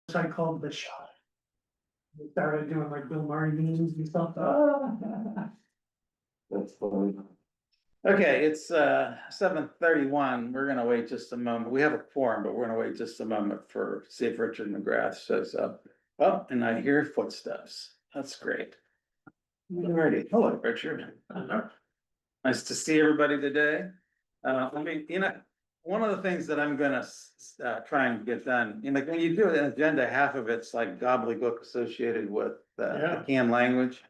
website called The Shot. We started doing like Bill Murray meetings and stuff. That's funny. Okay, it's 7:31. We're gonna wait just a moment. We have a quorum, but we're gonna wait just a moment for, see if Richard McGrath shows up. Oh, and I hear footsteps. That's great. Alrighty, hello, Richard. Nice to see everybody today. One of the things that I'm gonna try and get done, when you do an agenda, half of it's like gobbledygook associated with the canned language.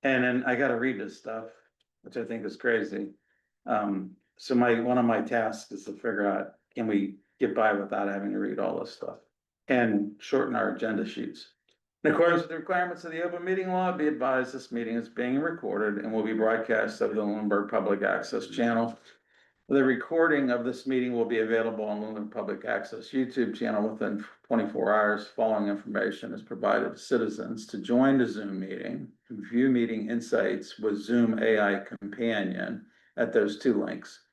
And then I gotta read this stuff, which I think is crazy. So one of my tasks is to figure out, can we get by without having to read all this stuff? And shorten our agenda sheets. In accordance with the requirements of the open meeting law, be advised this meeting is being recorded and will be broadcast over the Lunenburg Public Access Channel. The recording of this meeting will be available on Lunenburg Public Access YouTube channel within 24 hours. Following information is provided to citizens to join the Zoom meeting, view meeting insights with Zoom AI Companion at those two links.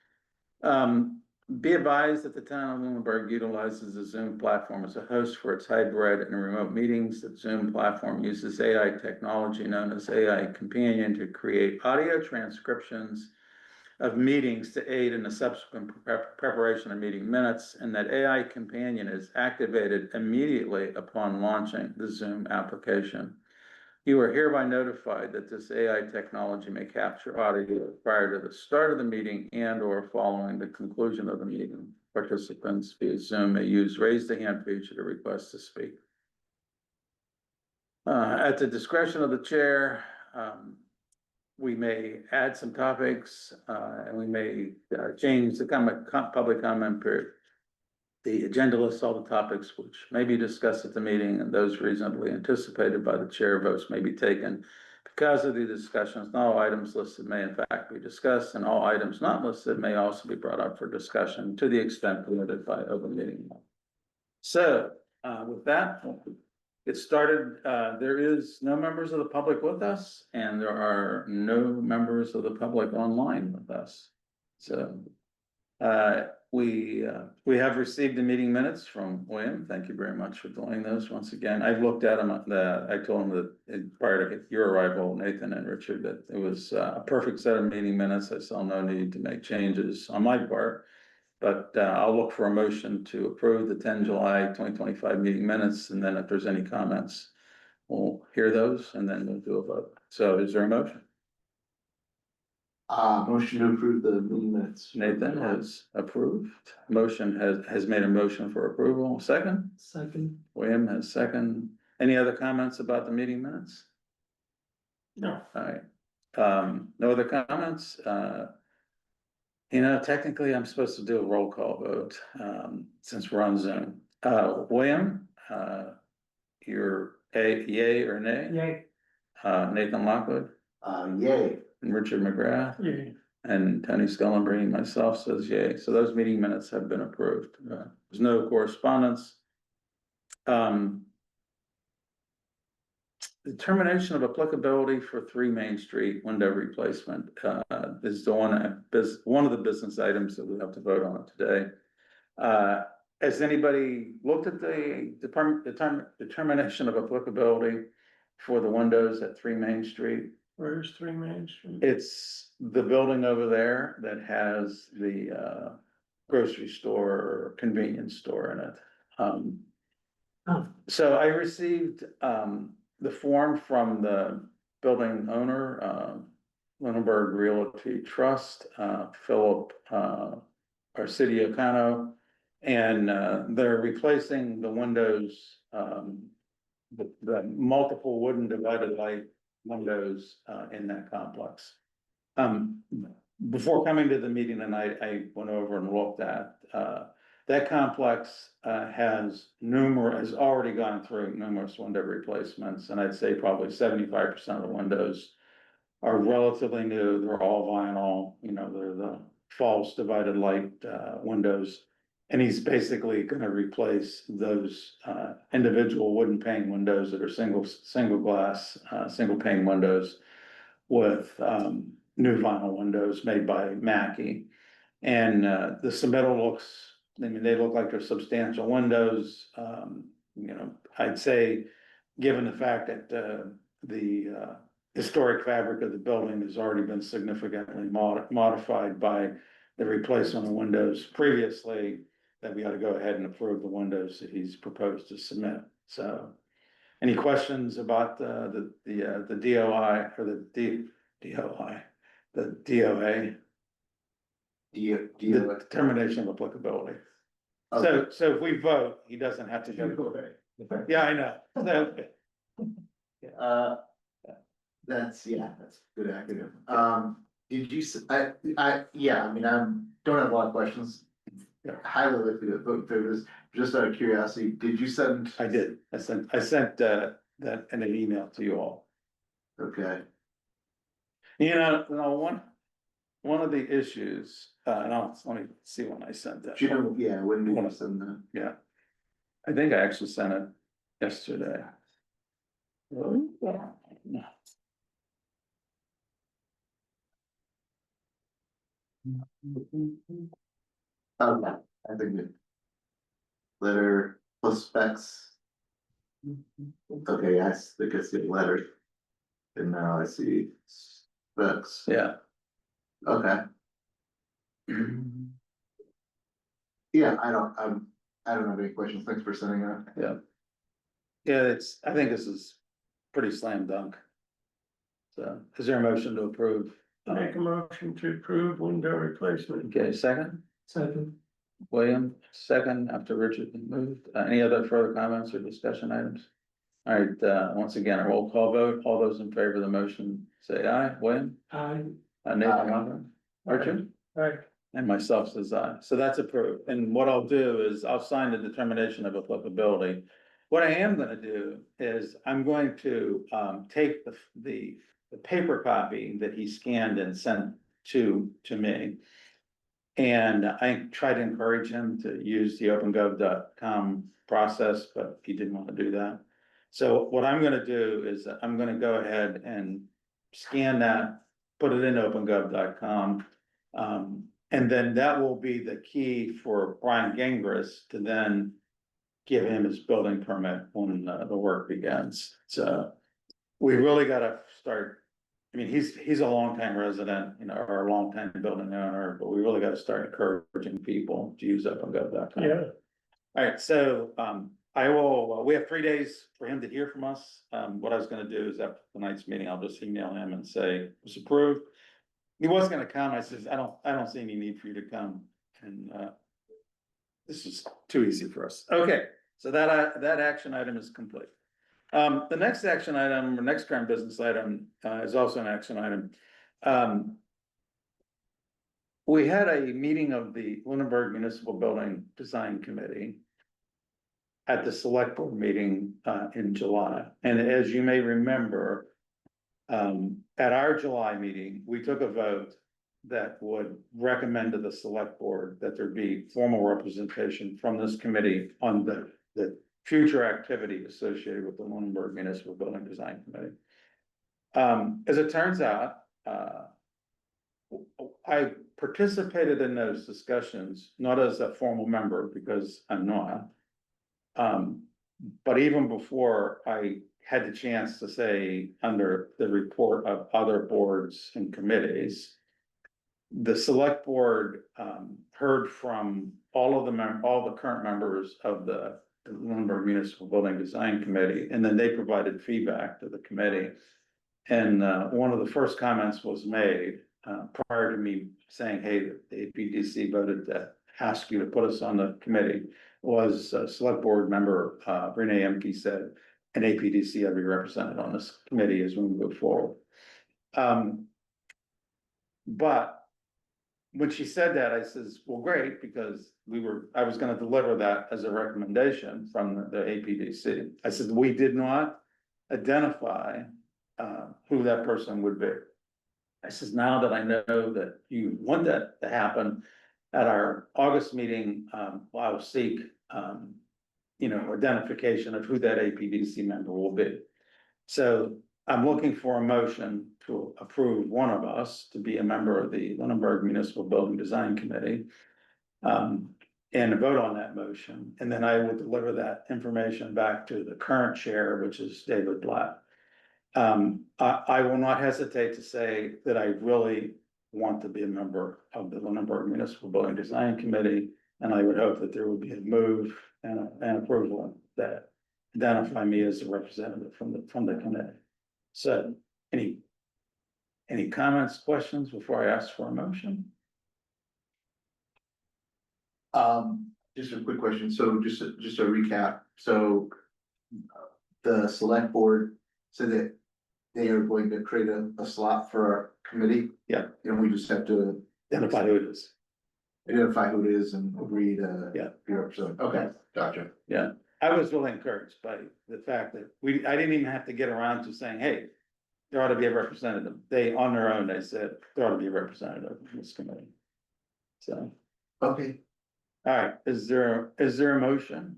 Be advised that the town of Lunenburg utilizes the Zoom platform as a host for its hybrid and remote meetings. The Zoom platform uses AI technology known as AI Companion to create audio transcriptions of meetings to aid in the subsequent preparation of meeting minutes, and that AI Companion is activated immediately upon launching the Zoom application. You are hereby notified that this AI technology may capture audio prior to the start of the meeting and or following the conclusion of the meeting. Participants via Zoom may use raise the hand feature to request to speak. At the discretion of the chair, we may add some topics, and we may change the public comment period. The agenda lists all the topics which may be discussed at the meeting, and those reasonably anticipated by the chair votes may be taken. Because of the discussions, not all items listed may in fact be discussed, and all items not listed may also be brought up for discussion to the extent permitted by open meeting law. So with that, get started. There is no members of the public with us, and there are no members of the public online with us. So we have received the meeting minutes from William. Thank you very much for doing those once again. I've looked at them. I told him that prior to your arrival, Nathan and Richard, that it was a perfect set of meeting minutes. I saw no need to make changes on my part. But I'll look for a motion to approve the 10 July 2025 meeting minutes, and then if there's any comments, we'll hear those and then we'll do a vote. So is there a motion? Motion to approve the meeting minutes. Nathan has approved. Motion has made a motion for approval. Second? Second. William has second. Any other comments about the meeting minutes? No. All right. No other comments? Technically, I'm supposed to do a roll call vote, since we're on Zoom. William, you're yay or nay? Yay. Nathan Lockwood? Yay. And Richard McGrath? Yay. And Tony Scullenbring, myself says yay. So those meeting minutes have been approved. There's no correspondence. Determination of applicability for 3 Main Street window replacement is one of the business items that we have to vote on today. Has anybody looked at the determination of applicability for the windows at 3 Main Street? Where's 3 Main Street? It's the building over there that has the grocery store or convenience store in it. So I received the form from the building owner, Lunenburg Realty Trust, Philip Arcidiocano, and they're replacing the windows, the multiple wooden divided light windows in that complex. Before coming to the meeting tonight, I went over and looked at that complex has already gone through numerous window replacements, and I'd say probably 75% of the windows are relatively new. They're all vinyl, they're the false divided light windows. And he's basically gonna replace those individual wooden pane windows that are single glass, single pane windows with new vinyl windows made by Mackie. And the submittal they look like they're substantial windows, I'd say, given the fact that, the historic fabric of the building has already been significantly modified by the replacement of windows previously, that we ought to go ahead and approve the windows that he's proposed to submit, so. Any questions about the DOI or DOI, the DOA, the determination of applicability? So if we vote, he doesn't have to go. Yeah, I know. So, That's good acronym. Did you, yeah, I mean, don't have a lot of questions. Yeah. Highly likely to vote in favor of this, just out of curiosity, did you send? I did. I sent that in an email to you all. Okay, One of the issues, let me see when I sent that. do you know, yeah, when did you send that? Yeah. I think I actually sent it yesterday. Really? Yeah. I think it. Letter plus specs, okay, I think I see letter. And now I see specs, Yeah. okay, yeah, I don't have any questions, thanks for sending that. Yeah. Yeah, I think this is pretty slam dunk. So is there a motion to approve? Make a motion to approve window replacement. Okay, second, Second. William, second after Richard had moved. Any other further comments or discussion items? All right, once again, a roll call vote. All those in favor of the motion, say aye. William? I, Nathan Montgomery? Archie? Right, And myself says aye. So that's approved. And what I'll do is I'll sign the determination of applicability. What I am gonna do is I'm going to take the paper copy that he scanned and sent to me. And I tried to encourage him to use the opengov.com process, but he didn't want to do that. So what I'm gonna do is I'm gonna go ahead and scan that, put it in opengov.com. And then that will be the key for Brian Gingras to then give him his building permit when the work begins. So we really gotta start. I mean, he's a longtime resident, or a longtime building owner, but we really gotta start encouraging people to use opengov.com. yeah, All right, so I will, we have 3 days for him to hear from us. What I was gonna do is after tonight's meeting, I'll just email him and say it's approved. He was gonna come, I says, I don't see any need for you to come, and this is too easy for us. Okay, so that action item is complete. The next action item, or next current business item, is also an action item. We had a meeting of the Lunenburg Municipal Building Design Committee at the select board meeting, in July. And as you may remember, at our July meeting, we took a vote that would recommend to the select board that there be formal representation from this committee on the future activity associated with the Lunenburg Municipal Building Design Committee. As it turns out, I participated in those discussions, not as a formal member, because I'm not. But even before I had the chance to say, under the report of other boards and committees, the select board heard from all the current members of the Lunenburg Municipal Building Design Committee, and then they provided feedback to the committee. And one of the first comments was made prior to me saying, hey, the APDC voted to ask you to put us on the committee, was select board member Renee Emke said, an APDC ought to be represented on this committee as we move forward. But when she said that, I says, well, great, because I was gonna deliver that as a recommendation from the APDC. I said, we did not identify who that person would be. I says, now that I know that you want that to happen at our August meeting, I will seek, identification of who that APDC member will be. So I'm looking for a motion to approve one of us to be a member of the Lunenburg Municipal Building Design Committee. and vote on that motion, and then I will deliver that information back to the current chair, which is David Blatt. I will not hesitate to say that I really want to be a member of the Lunenburg Municipal Building Design Committee. And I would hope that there would be a move and an approval that identify me as a representative from the committee. So, any comments, questions before I ask for a motion? Just a quick question, so just a recap, so. The select board said that they are going to create a slot for our committee. Yeah. And we just have to Identify who it is. identify who it is and agree to. Yeah. Be represented, okay, gotcha. Yeah, I was really encouraged by the fact that I didn't even have to get around to saying, hey, there ought to be a representative. They, on their own, they said, there ought to be a representative in this committee. So, Okay, all right, is there a motion?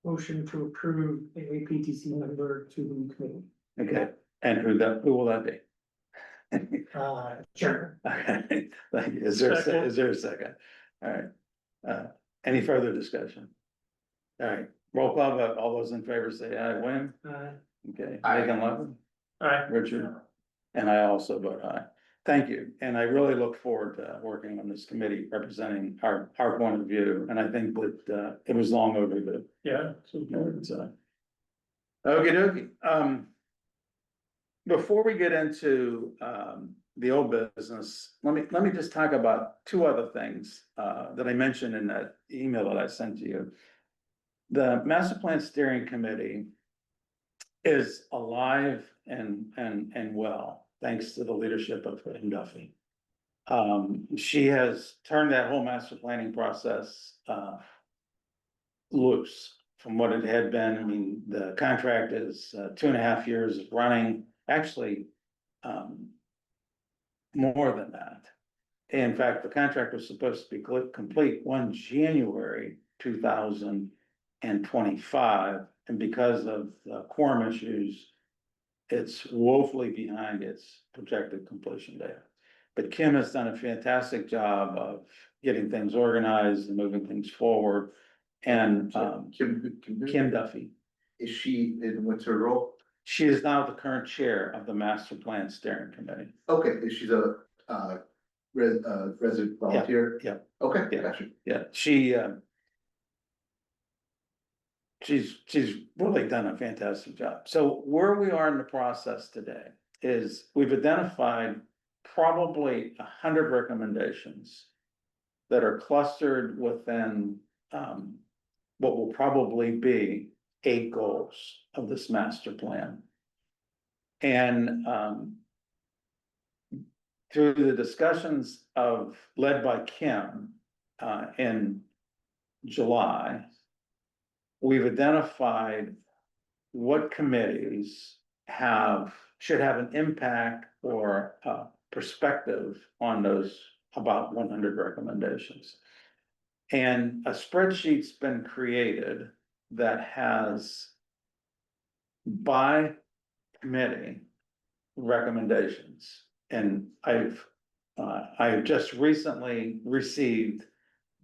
Motion to approve a APTC member to the committee. Okay, and who will that be? Sure. Okay, thank you. Is there a second? All right, any further discussion? All right, roll call vote. All those in favor say aye. Win. Okay, Aye. Megan Levin, Aye. Richard, and I also vote aye. Thank you, and I really look forward to working on this committee representing our point of view, and I think that it was long overdue. Yeah. So, Okey dokey, before we get into the old business, let me just talk about two other things that I mentioned in that email that I sent to you. The Master Plan Steering Committee is alive and well, thanks to the leadership of Kim Duffy. She has turned that whole master planning process loose from what it had been. I mean, the contract is 2.5 years running, actually, more than that. In fact, the contract was supposed to be complete 1 January 2025, and because of the quorum issues, it's woefully behind its projected completion date. But Kim has done a fantastic job of getting things organized and moving things forward. And Kim Duffy, is she, in what's her role? she is now the current chair of the Master Plan Steering Committee. Okay, is she a resident volunteer? yeah. Okay, Yeah. gotcha. Yeah, she's really done a fantastic job. So where we are in the process today is we've identified probably 100 recommendations that are clustered within what will probably be 8 goals of this master plan. And through the discussions led by Kim in July, we've identified what committees should have an impact or perspective on those about 100 recommendations. And a spreadsheet's been created that has by committee recommendations. And I've just recently received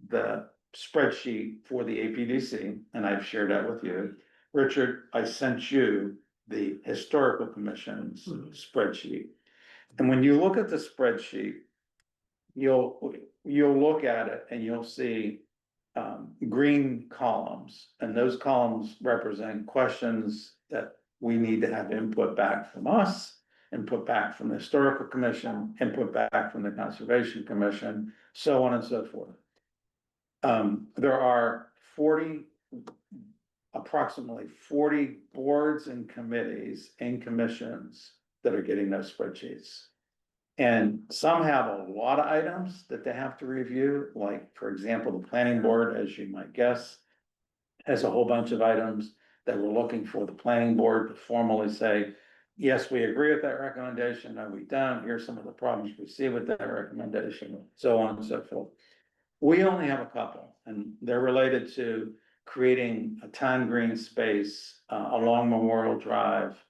the spreadsheet for the APDC, and I've shared that with you. Richard, I sent you the Historical Commission's spreadsheet. And when you look at the spreadsheet, you'll look at it and you'll see green columns, and those columns represent questions that we need to have input back from us, input back from the Historical Commission, input back from the Conservation Commission, so on and so forth. There are approximately 40 boards and committees and commissions that are getting those spreadsheets. And some have a lot of items that they have to review, like, for example, the planning board, as you might guess, has a whole bunch of items that we're looking for the planning board to formally say, yes, we agree with that recommendation, no, we don't, here's some of the problems we see with that recommendation, so on and so forth. We only have a couple, and they're related to creating a town green space along Memorial Drive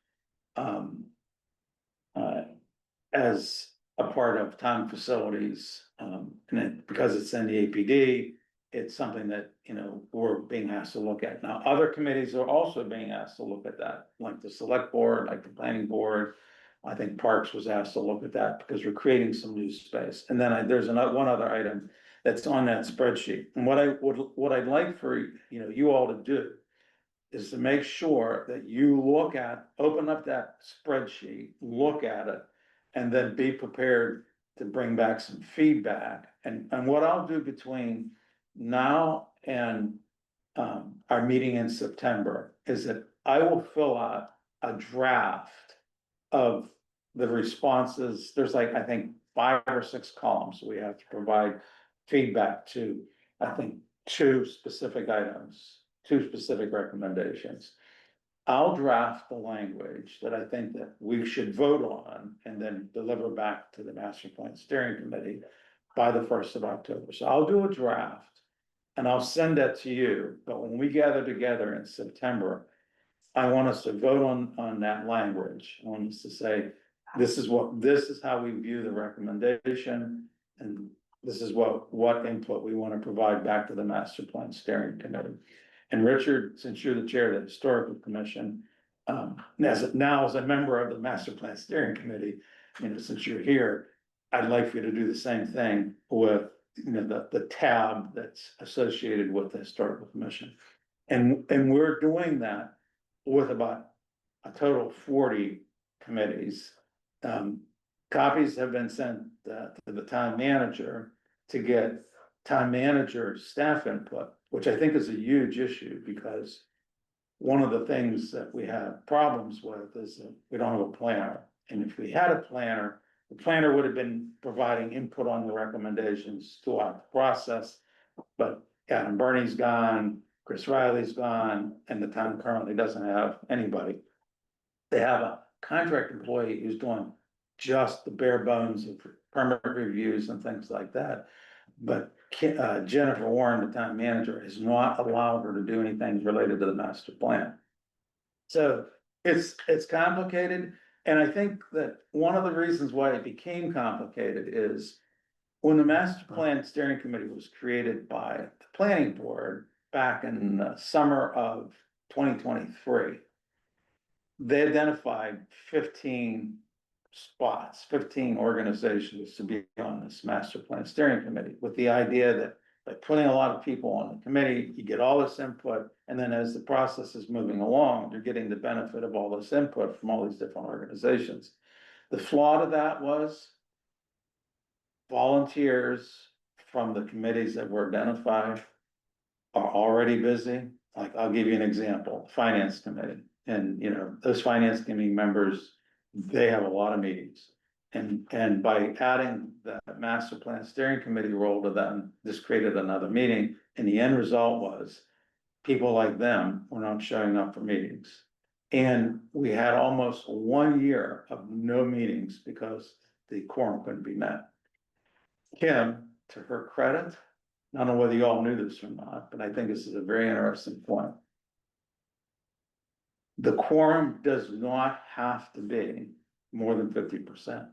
as a part of town facilities, because it's in the APD, it's something that, we're being asked to look at. Now, other committees are also being asked to look at that, like the select board, like the planning board. I think Parks was asked to look at that because we're creating some new space. And then there's one other item that's on that spreadsheet. And what I'd like for, you all to do is to make sure that you open up that spreadsheet, look at it, and then be prepared to bring back some feedback. And what I'll do between now and our meeting in September is that I will fill out a draft of the responses. There's like, I think, 5 or 6 columns. We have to provide feedback to, I think, 2 specific items, 2 specific recommendations. I'll draft the language that I think that we should vote on and then deliver back to the master plan steering committee by the 1st of October. So I'll do a draft and I'll send that to you. But when we gather together in September, I want us to vote on that language. I want us to say, this is how we view the recommendation. And this is what input we want to provide back to the master plan steering committee. And Richard, since you're the chair of the historical commission, as a member of the master plan steering committee, since you're here, I'd like for you to do the same thing with, the tab that's associated with the historical commission. And we're doing that with about a total of 40 committees. Copies have been sent to the town manager to get town manager staff input, which I think is a huge issue, because one of the things that we have problems with is that we don't have a planner. And if we had a planner, the planner would have been providing input on the recommendations throughout the process. But Adam Burney's gone, Chris Riley's gone, and the town currently doesn't have anybody. They have a contract employee who's doing just the bare bones of permit reviews and things like that. But Jennifer Warren, the town manager, has not allowed her to do anything related to the master plan. So it's complicated. And I think that one of the reasons why it became complicated is when the master plan steering committee was created by the planning board back in the summer of 2023, they identified 15 spots, 15 organizations to be on this master plan steering committee, with the idea that by putting a lot of people on the committee, you get all this input, and then as the process is moving along, you're getting the benefit of all this input from all these different organizations. The flaw to that was volunteers from the committees that were identified are already busy. Like, I'll give you an example, finance committee, and those finance committee members, they have a lot of meetings. And by adding the master plan steering committee role to them, this created another meeting. And the end result was people like them were not showing up for meetings. And we had almost 1 year of no meetings because the quorum couldn't be met. Kim, to her credit, I don't know whether you all knew this or not, but I think this is a very interesting point. The quorum does not have to be more than 50%.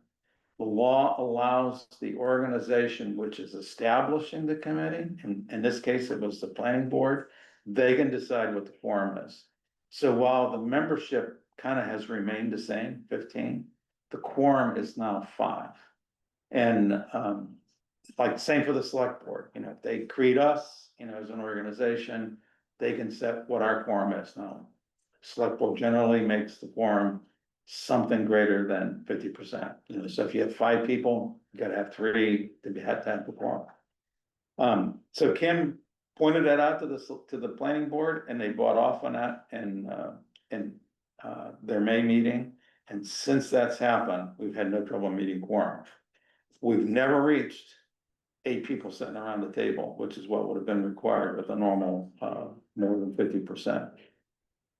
The law allows the organization which is establishing the committee, and in this case, it was the planning board, they can decide what the quorum is. So while the membership kind of has remained the same, 15, the quorum is now 5. And like same for the select board, if they create us, as an organization, they can set what our quorum is now. Select board generally makes the quorum something greater than 50%. So if you have 5 people, you gotta have 3 to have the quorum. So Kim pointed that out to the planning board, and they bought off on that in their May meeting. And since that's happened, we've had no trouble meeting quorum. We've never reached 8 people sitting around the table, which is what would have been required with a normal more than 50%.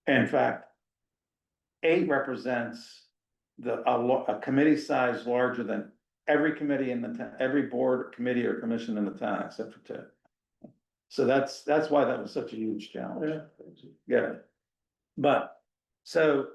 In fact, 8 represents a committee size larger than every committee in the town, every board, committee, or commission in the town, except for 2. So that's why that was such a huge challenge. Yeah. But, so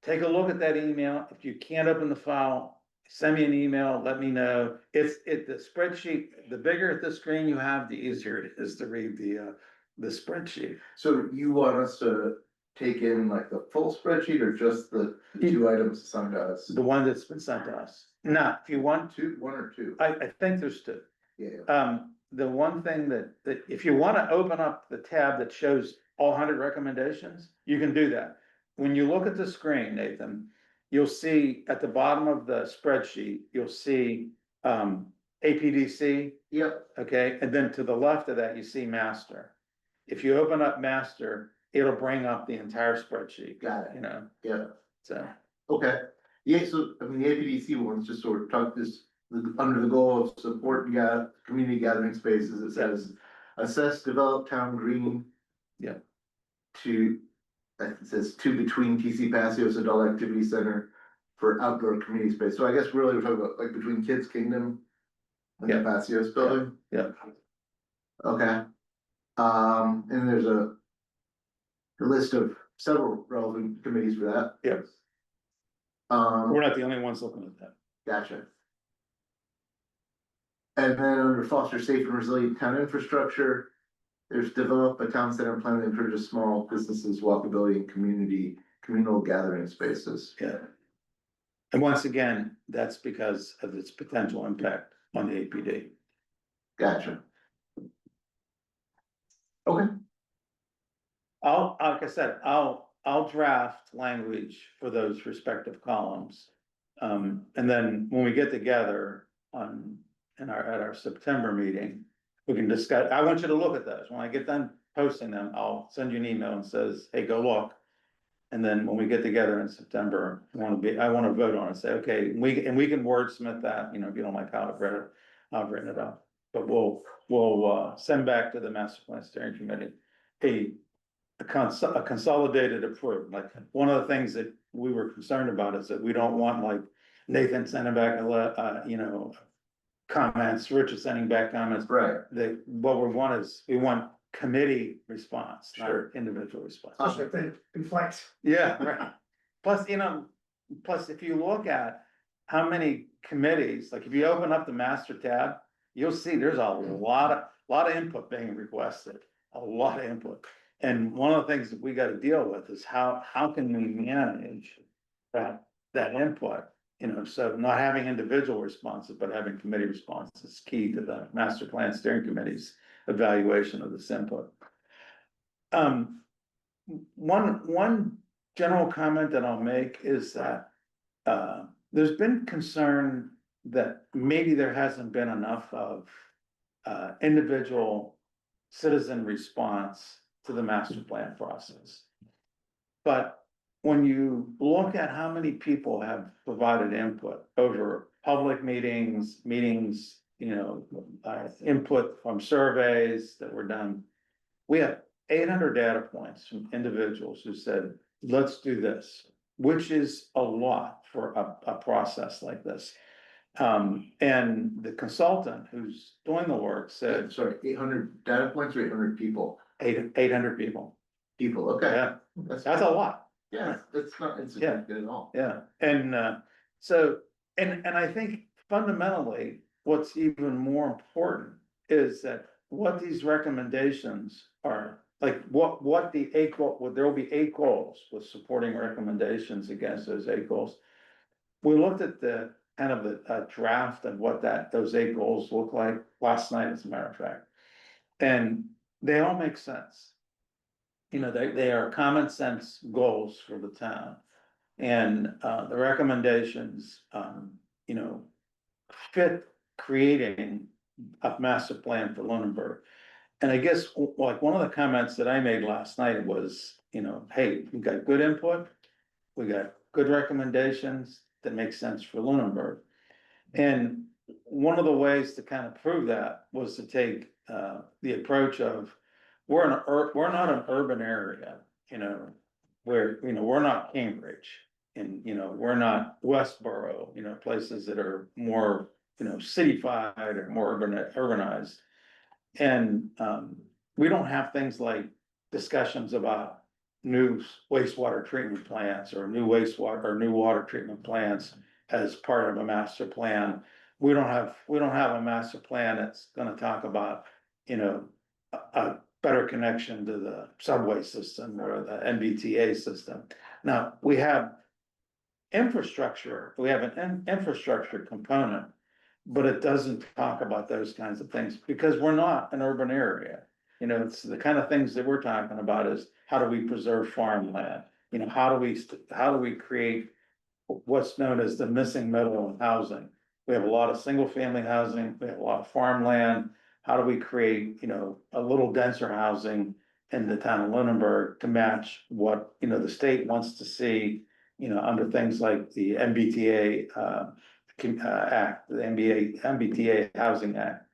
take a look at that email. If you can't open the file, send me an email, let me know. The spreadsheet, the bigger the screen you have, the easier it is to read the spreadsheet. So you want us to take in like the full spreadsheet or just the two items assigned to us? The one that's been sent to us. Now, if you want, One or two? I think there's two. Yeah, The one thing that if you wanna open up the tab that shows all 100 recommendations, you can do that. When you look at the screen, Nathan, you'll see at the bottom of the spreadsheet, you'll see, APDC, yep, okay, and then to the left of that, you see master. If you open up master, it'll bring up the entire spreadsheet, got it, you know, yeah, so. okay. Yeah, so, I mean, the APDC one's just sort of talk this, under the goal of support, community gathering spaces, it says, assess, develop town green. Yeah. It says between TC Passios Adult Activity Center for outdoor community space, so I guess really we're talking about like between Kids Kingdom and the Yeah. Passios building? Yeah. Okay. And there's a list of several relevant committees for that. Yeah. We're not the only ones looking at that. Gotcha. And then under foster safe and resilient town infrastructure, there's develop a town center plan that encourages small businesses, walkability and communal gathering spaces. Yeah. And once again, that's because of its potential impact on the APD. Gotcha. Okay, Like I said, I'll draft language for those respective columns. And then when we get together at our September meeting, we can discuss, I want you to look at those. When I get done posting them, I'll send you an email and says, hey, go look. And then when we get together in September, I wanna vote on it, say, okay, we can wordsmith that, you know, if you don't like how I've written it up. But we'll send back to the master plan steering committee a consolidated approval. Like, one of the things that we were concerned about is that we don't want like Nathan sending back comments, Richard sending back comments. right. What we want is, we want committee response, not Sure. individual response. Especially if they reflect. Yeah, right. Plus, if you look at how many committees, like if you open up the master tab, you'll see there's a lot of input being requested, a lot of input. And one of the things that we gotta deal with is how can we manage that input? You know, so not having individual responses, but having committee responses is key to the master plan steering committee's evaluation of this input. One general comment that I'll make is that, there's been concern that maybe there hasn't been enough of, individual citizen response to the master plan process. But when you look at how many people have provided input over public meetings, you know, input from surveys that were done, we have 800 data points from individuals who said, let's do this, which is a lot for a process like this. And the consultant who's doing the work said, Sorry, 800 data points or 800 people? 800 people. People, okay. Yeah, That's that's a lot. Yeah, that's not insignificant at all. Yeah, and so, and I think fundamentally, what's even more important is that what these recommendations are, like what there will be 8 goals with supporting recommendations against those 8 goals. We looked at the kind of a draft of what those 8 goals look like last night, as a matter of fact. And they all make sense. You know, they are common sense goals for the town. And the recommendations, you know, fit creating a master plan for Lunenburg. And I guess like one of the comments that I made last night was, you know, hey, we got good input, we got good recommendations that make sense for Lunenburg. And one of the ways to kind of prove that was to take the approach of, we're not an urban area, you know, where, you know, we're not Cambridge, and, you know, we're not Westboro, you know, places that are more, you know, cityfied or more urbanized. And we don't have things like discussions about new wastewater treatment plants or new water treatment plants as part of a master plan. We don't have a master plan that's gonna talk about, you know, a better connection to the subway system or the MBTA system. Now, we have infrastructure, we have an infrastructure component, but it doesn't talk about those kinds of things because we're not an urban area. You know, it's the kind of things that we're talking about is how do we preserve farmland? You know, how do we create what's known as the missing middle in housing? We have a lot of single family housing, we have a lot of farmland. How do we create, you know, a little denser housing in the town of Lunenburg to match what, you know, the state wants to see, you know, under things like the MBTA Act, the MBTA Housing Act.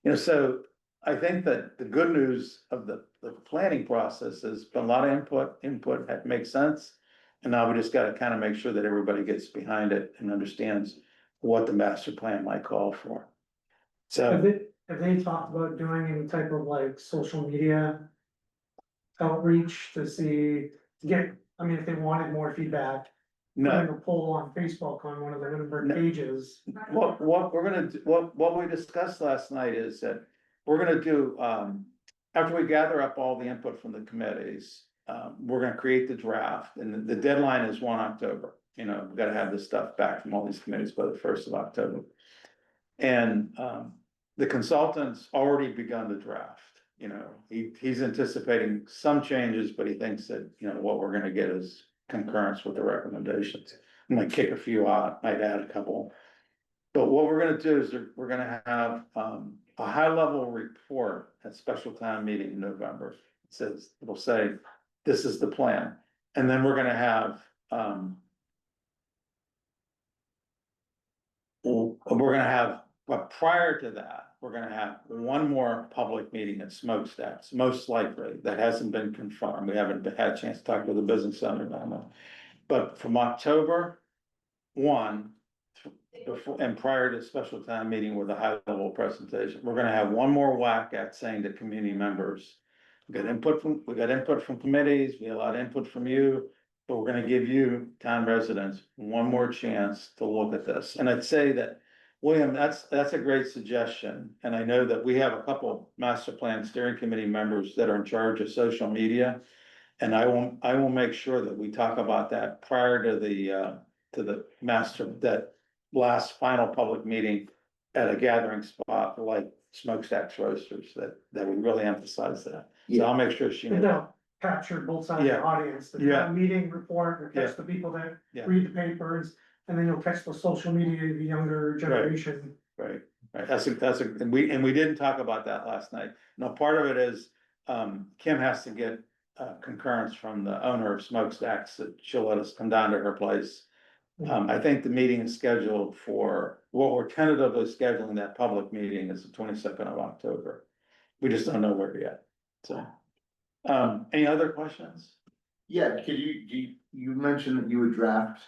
You know, so I think that the good news of the planning process has been a lot of input that makes sense. And now we just gotta kind of make sure that everybody gets behind it and understands what the master plan might call for. Have So, they talked about doing any type of like social media outreach to see, to get, I mean, if they wanted more feedback, no, putting a poll on Facebook on one of the Lunenburg No. pages. what we're gonna, what we discussed last night is that we're gonna do, after we gather up all the input from the committees, we're gonna create the draft, and the deadline is 1 October. You know, we've gotta have this stuff back from all these committees by the 1st of October. And, the consultant's already begun the draft, you know, he's anticipating some changes, but he thinks that, you know, what we're gonna get is concurrence with the recommendations. I might kick a few out, might add a couple. But what we're gonna do is we're gonna have, a high level report at special town meeting in November. It says, it'll say, this is the plan, and then we're gonna have, but prior to that, we're gonna have one more public meeting at Smokestacks, most likely, that hasn't been confirmed, we haven't had a chance to talk to the business owner about that. But from October 1, before, and prior to the special town meeting with a high level presentation, we're gonna have one more whack at saying to community members. We got input from committees, we had a lot of input from you, but we're gonna give you, town residents, one more chance to look at this. And I'd say that, William, that's a great suggestion, and I know that we have a couple master plan steering committee members that are in charge of social media. And I will make sure that we talk about that prior to the master, that last final public meeting at a gathering spot like Smokestacks Roasters, that we really emphasize that. So I'll make sure she And knows. they'll capture both sides of the Yeah. audience, the Yeah. town meeting report, will catch Yeah. the people that Yeah. read the papers, and then you'll catch the social media, the younger generation. Right, and we didn't talk about that last night. Now, part of it is, Kim has to get concurrence from the owner of Smokestacks that she'll let us come down to her place. I think the meeting is scheduled for, what we're tentatively scheduling, that public meeting is the 22nd of October. We just don't know where yet, so. Any other questions? Yeah, could you mentioned that you would draft,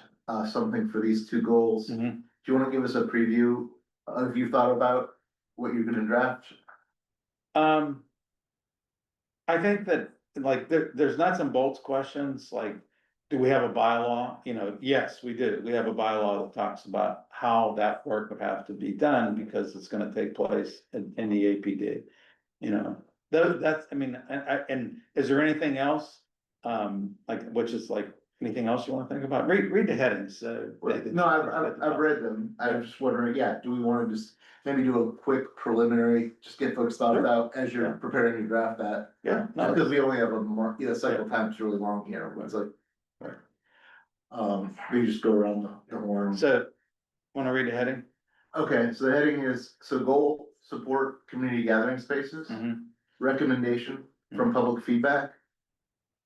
something for these two goals. Do Mhm. you wanna give us a preview? Have you thought about what you're gonna draft? I think that, like, there's nuts and bolts questions, like, do we have a bylaw? You know, yes, we do. We have a bylaw that talks about how that work would have to be done, because it's gonna take place in the APD. You know, that's, I mean, and is there anything else? Like, which is like, anything else you wanna think about? Read the headings, No, I've read them. I'm just wondering, yeah, do we wanna just maybe do a quick preliminary, just get folks' thoughts Sure. out as you're Yeah. preparing to draft that? Yeah, no, Because we only have a month, cycle time's really long here, it's like. Right. We just go around the horn. so, wanna read the heading? Okay, so the heading is, so goal, support community gathering spaces, Mhm. recommendation from public feedback.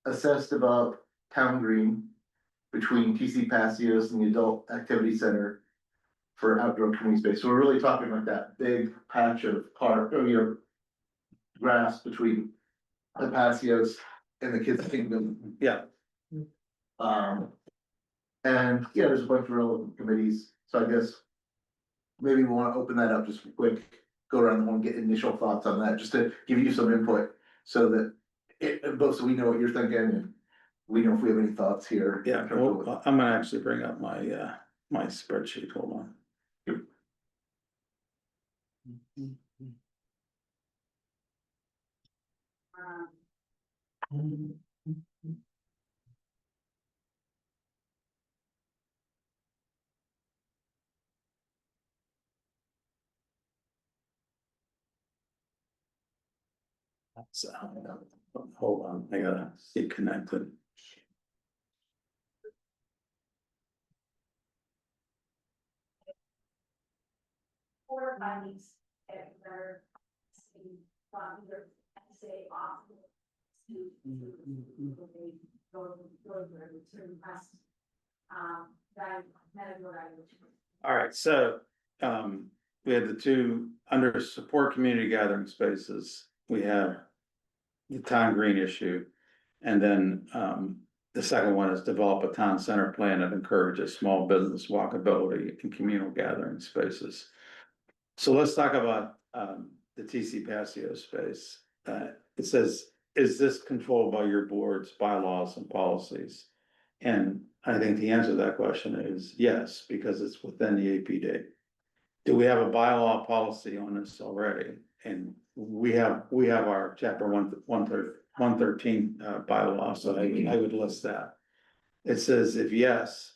Assessed about town green between TC Passios and the adult activity center. For outdoor community space, so we're really talking like that big patch of park, or grass between the Passios and the Kids Kingdom. Yeah, And yeah, there's a bunch of relevant committees, so I guess. Maybe we wanna open that up just quick, go around the horn, get initial thoughts on that, just to give you some input, so that. Both so we know what you're thinking, and we know if we have any thoughts here. yeah, well, I'm gonna actually bring up my my spreadsheet, hold on. So, hold on, I gotta get connected. Or findings that are from either say off. All right, so, we had the two, under support community gathering spaces, we have the town green issue. And then, the second one is develop a town center plan that encourages small business walkability and communal gathering spaces. So let's talk about, the TC Passio space. It says, is this controlled by your board's bylaws and policies? And I think the answer to that question is yes, because it's within the APD. Do we have a bylaw policy on this already? And we have our chapter 113 bylaw, so I would list that. It says if yes,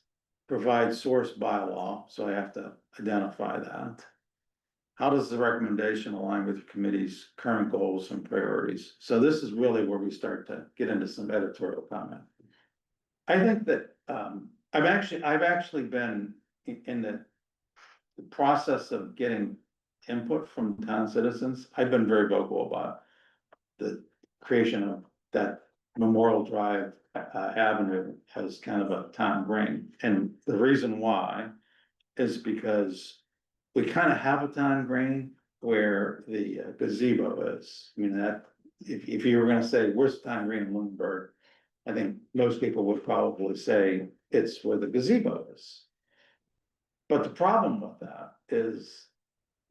provide source bylaw, so I have to identify that. How does the recommendation align with the committee's current goals and priorities? So this is really where we start to get into some editorial comment. I think that, I've actually been in the process of getting input from town citizens. I've been very vocal about the creation of that Memorial Drive Avenue as kind of a town green. And the reason why is because we kind of have a town green where the gazebo is. I mean, that, if you were gonna say, where's the town green in Lunenburg? I think most people would probably say it's where the gazebo is. But the problem with that is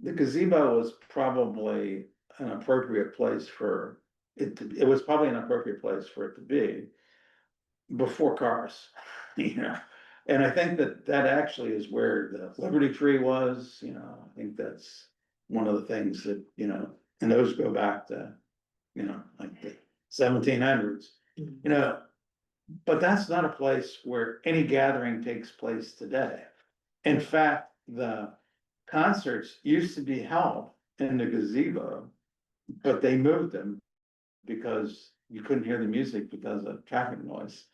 the gazebo is probably an appropriate place for it to, it was probably an appropriate place for it to be before cars, you know? And I think that that actually is where the Liberty Tree was, you know, I think that's one of the things that, you know, and those go back to, you know, like the 1700s, you know. But that's not a place where any gathering takes place today. In fact, the concerts used to be held in the gazebo, but they moved them because you couldn't hear the music because of traffic noise.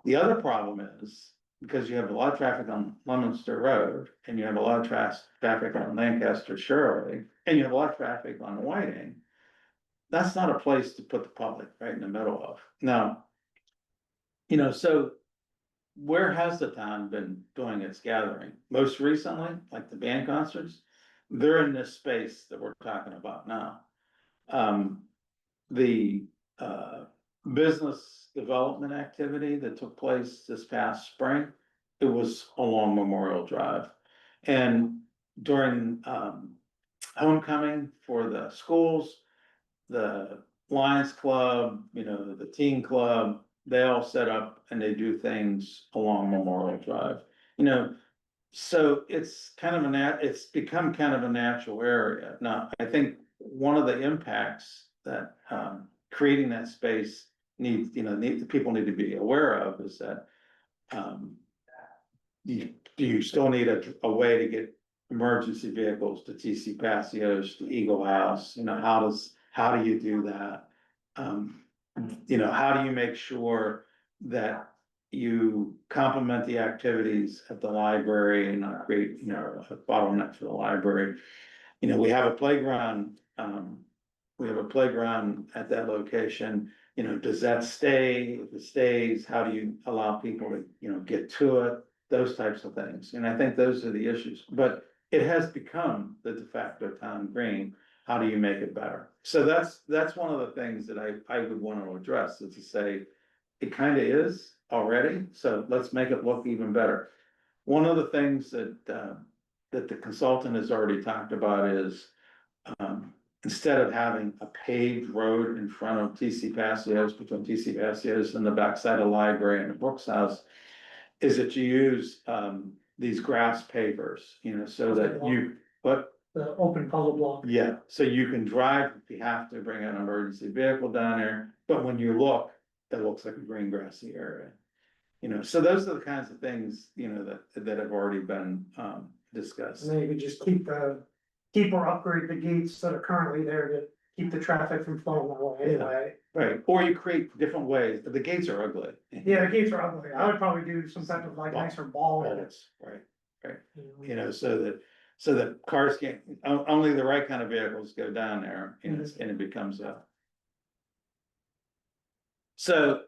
The other problem is, because you have a lot of traffic on Leominster Road, and you have a lot of traffic on Lancaster Shirley, and you have a lot of traffic on Whiting, that's not a place to put the public right in the middle of. Now, you know, so where has the town been doing its gathering? Most recently, like the band concerts, they're in this space that we're talking about now. The business development activity that took place this past spring, it was along Memorial Drive. And during homecoming for the schools, the Lions Club, you know, the teen club, they all set up and they do things along Memorial Drive, you know. So it's kind of it's become kind of a natural area. Now, I think one of the impacts that creating that space needs, you know, people need to be aware of is that you still need a way to get emergency vehicles to TC Passios, to Eagle House, you know, how do you do that? You know, how do you make sure that you complement the activities at the library and not create, you know, a bottleneck for the library? You know, we have a playground, at that location, you know, does that stay? If it stays, how do you allow people to, you know, get to it? Those types of things, and I think those are the issues, but it has become the de facto town green. How do you make it better? So that's one of the things that I would want to address, is to say, it kind of is already, so let's make it look even better. One of the things that the consultant has already talked about is, instead of having a paved road in front of TC Passios, between TC Passios and the backside of the library and the Brooks House, is that you use these grass pavers, so that you, but, The open puzzle block. yeah, so you can drive if you have to bring an emergency vehicle down there, but when you look, it looks like a green grassy area. So those are the kinds of things, that have already been, discussed. And then you could just keep or upgrade the gates that are currently there to keep the traffic from flowing that way anyway. Right, or you create different ways, the gates are ugly. Yeah, the gates are ugly. I would probably do some type of like nicer ball. Right, so that cars can't, only the right kind of vehicles go down there, and it becomes a. So,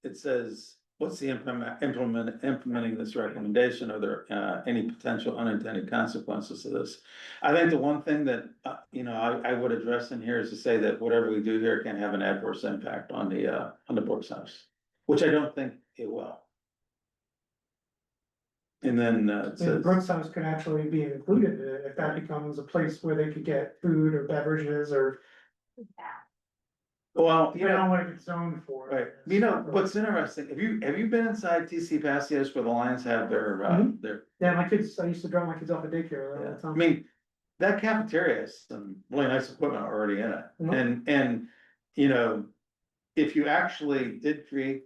it says, what's the implementing this recommendation, are there, any potential unintended consequences of this? I think the one thing that, I would address in here is to say that whatever we do here can have an adverse impact on the Brooks House, which I don't think it will. And then, it And says, Brooks House could actually be included in it if that becomes a place where they could get food or beverages or well, depending on what it gets zoned for. right, what's interesting, have you been inside TC Passios where the Lions have their. Yeah, my kids, I used to drop my kids off at daycare there all Yeah, the I time. mean, that cafeteria has some really nice equipment already in it, Mhm. and, if you actually did create.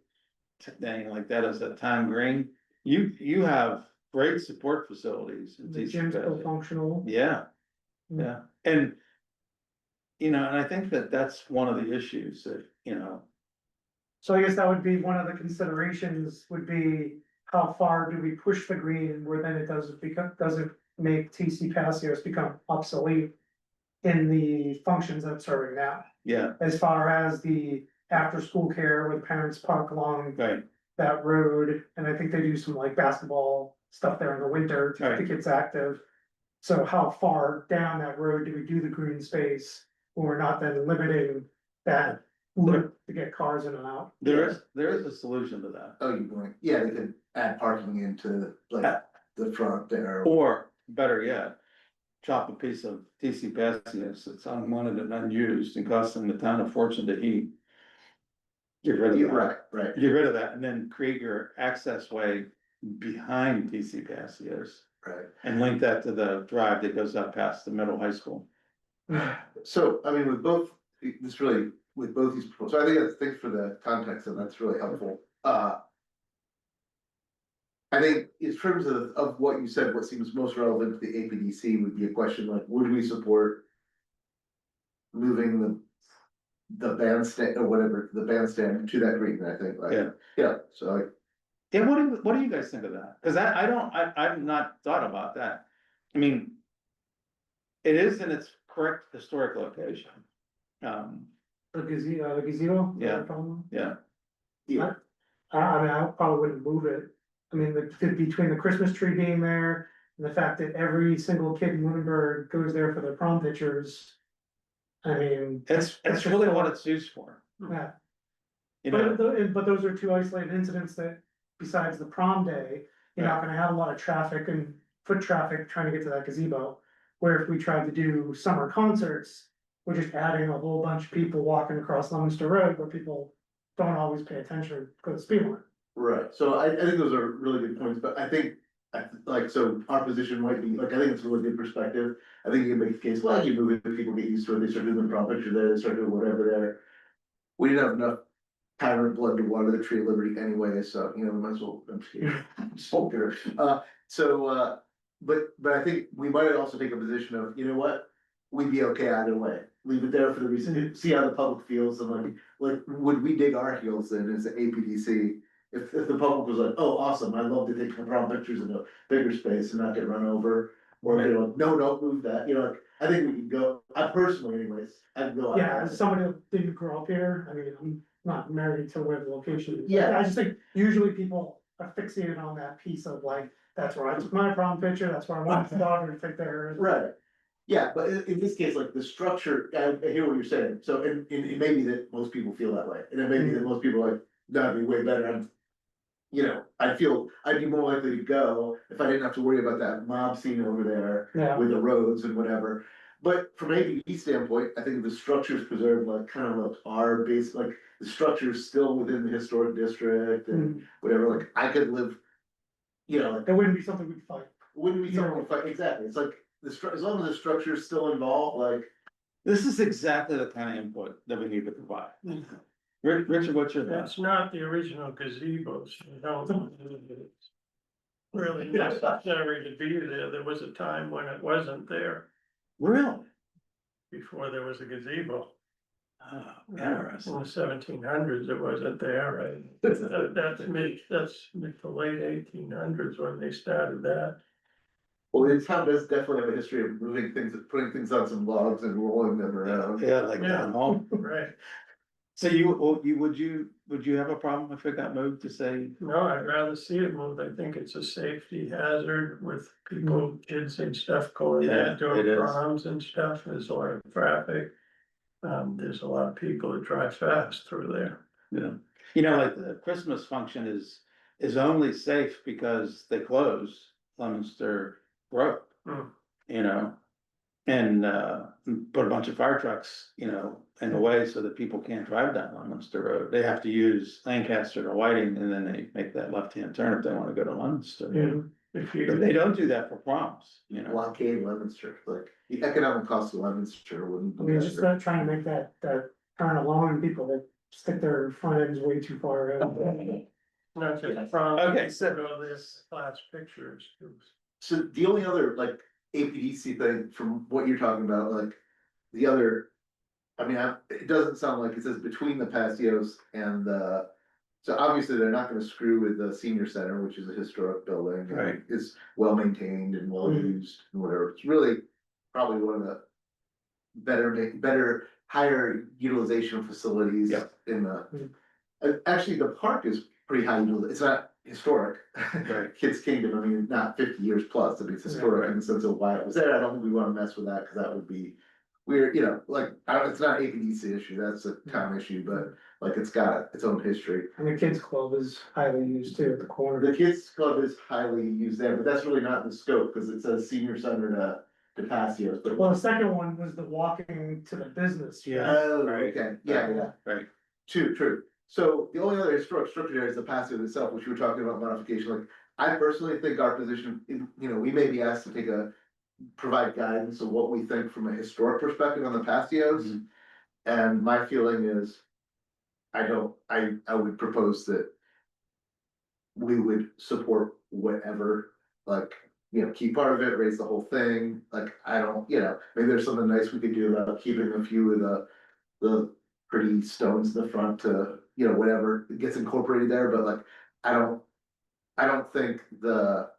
Something like that as a town green, you have great support facilities. in The TC gym's still Passios. functional. Yeah, Mm. yeah, and. And I think that's one of the issues that, So I guess that would be one of the considerations would be how far do we push the green where then it doesn't make TC Passios become obsolete in the functions that it's serving now, yeah, as far as the after-school care where the parents park along right, that road, and I think they do some like basketball stuff there in the winter to keep the Right. kids active. So how far down that road do we do the green space, when we're not then limiting that loop to get cars in and out? there is a solution to that. Oh, you going, yeah, they could add parking into like the front there. Or better yet, chop a piece of TC Passios that's unwanted and unused and costing the town a fortune to heat. Get rid of that, Right, get rid of that, and then create your access way behind TC Passios. right. And link that to the drive that goes up past the middle high school. So, I mean, with both, this really, with both these, so I think that's, thanks for the context, and that's really helpful. I think in terms of what you said, what seems most relevant to the APDC would be a question like, would we support moving the bandstand or whatever, the bandstand to that green, I think, like, Yeah. yeah, so like, Yeah, what do you guys think of that? Cause I've not thought about that. I mean. It is in its correct historic location. The gazebo, is that Yeah. a problem? Yeah, yeah, I mean, I probably wouldn't move it. I mean, between the Christmas tree being there and the fact that every single kid in Lunenburg goes there for their prom pictures. I mean. it's really what it's used for, Yeah, you know, but those are two isolated incidents that besides the prom day, you're not gonna have a lot of traffic and foot traffic trying to get to that gazebo. Where if we tried to do summer concerts, we're just adding a whole bunch of people walking across Leominster Road where people don't always pay attention or go to the speed limit. right, so I think those are really good points, but I think. Like, so our position might be, like, I think it's a really good perspective, I think you can make the case, well, you move it, people get used to it, they start doing the prom picture there, they start doing whatever there. We didn't have enough time or blood to water the tree of liberty anyway, so, we might as well, I'm just kidding. Just hold there. But I think we might also take a position of, you know what? We'd be okay either way, leave it there for the reason, see how the public feels, and like, would we dig our heels in as the APDC? If the public was like, oh, awesome, I'd love to take some prom pictures in a bigger space and not get run over. Or they're like, no, move that, like, I think we could go, I personally anyways, I'd go. Yeah, as somebody that didn't grow up here, I mean, I'm not married to where the location is. Yeah. I just think usually people are fixated on that piece of like, that's where I took my prom picture, that's where I want the daughter to take theirs. Right, yeah, but in this case, like, the structure, I hear what you're saying, so, and it may be that most people feel that way, and it may be that most people are like, that'd be way better, I'd be more likely to go if I didn't have to worry about that mob scene over there. Yeah, With the roads and whatever, but from APD standpoint, I think the structure's preserved, like, kind of like our base, like, the structure's still within the historic district and Mm. whatever, like, I could live. you know, like, That wouldn't be something we'd fight. wouldn't be something, like, exactly, it's like, as long as the structure is still involved, like. This is exactly the kind of input that we need to provide. Richard, what's your thoughts? It's not the original gazebos, you know. It's really necessary to be there. There was a time when it wasn't there, Really? before there was a gazebo. Oh, In interesting. the 1700s, it wasn't there, right? That's mid to late 1800s when they started that. Well, the town does definitely have a history of moving things, putting things on some logs and rolling them around. Yeah, like Yeah. down home. Right. So would you have a problem if it got moved to say, No, I'd rather see it moved. I think it's a safety hazard with people, kids and stuff going Yeah, there it doing is. proms and stuff. There's a lot of traffic. There's a lot of people that drive fast through there. like the Christmas function is only safe because they close Leominster Road. Hmm. You know, and put a bunch of fire trucks, in the way so that people can't drive down Leominster Road. They have to use Lancaster to Whiting, and then they make that left-hand turn if they wanna go to Leominster. Yeah, if But you, they don't do that for proms, Blockade Leominster, like, the economic cost of Leominster wouldn't. I mean, just not trying to make that turn along, people that stick their front ends way too far out. not just from. Okay, so- Go this class pictures. So the only other, like, APDC thing from what you're talking about, like, the other. I mean, it doesn't sound like it says between the patios and the. So obviously, they're not gonna screw with the senior center, which is a historic building. and Right. It's well maintained and well used and whatever, it's really probably one of the. Better, higher utilization facilities Yep. in the. Actually, the park is pretty high, it's not historic. Right. Kids Kingdom, I mean, not 50 years plus, I mean, it's historic in the sense of why it was there, I don't think we wanna mess with that, cause that would be. Weird, like, it's not an APDC issue, that's a town issue, but like, it's got its own history. And the kids club is highly used too at the corner. The kids club is highly used there, but that's really not the scope, cause it says senior center to Passios, but. Well, the second one was the walking to the business. Yeah. Oh, Right. okay, yeah. Right. True. So the only other historic structure there is the Passio itself, which you were talking about modification, like, I personally think our position, we may be asked to provide guidance of what we think from a historic perspective on the Passios. Mhm. And my feeling is, I would propose that we would support whatever, like, keep part of it, raise the whole thing, like, I don't, maybe there's something nice we could do about keeping a few of the pretty stones in the front to, whatever gets incorporated there, but like, I don't think the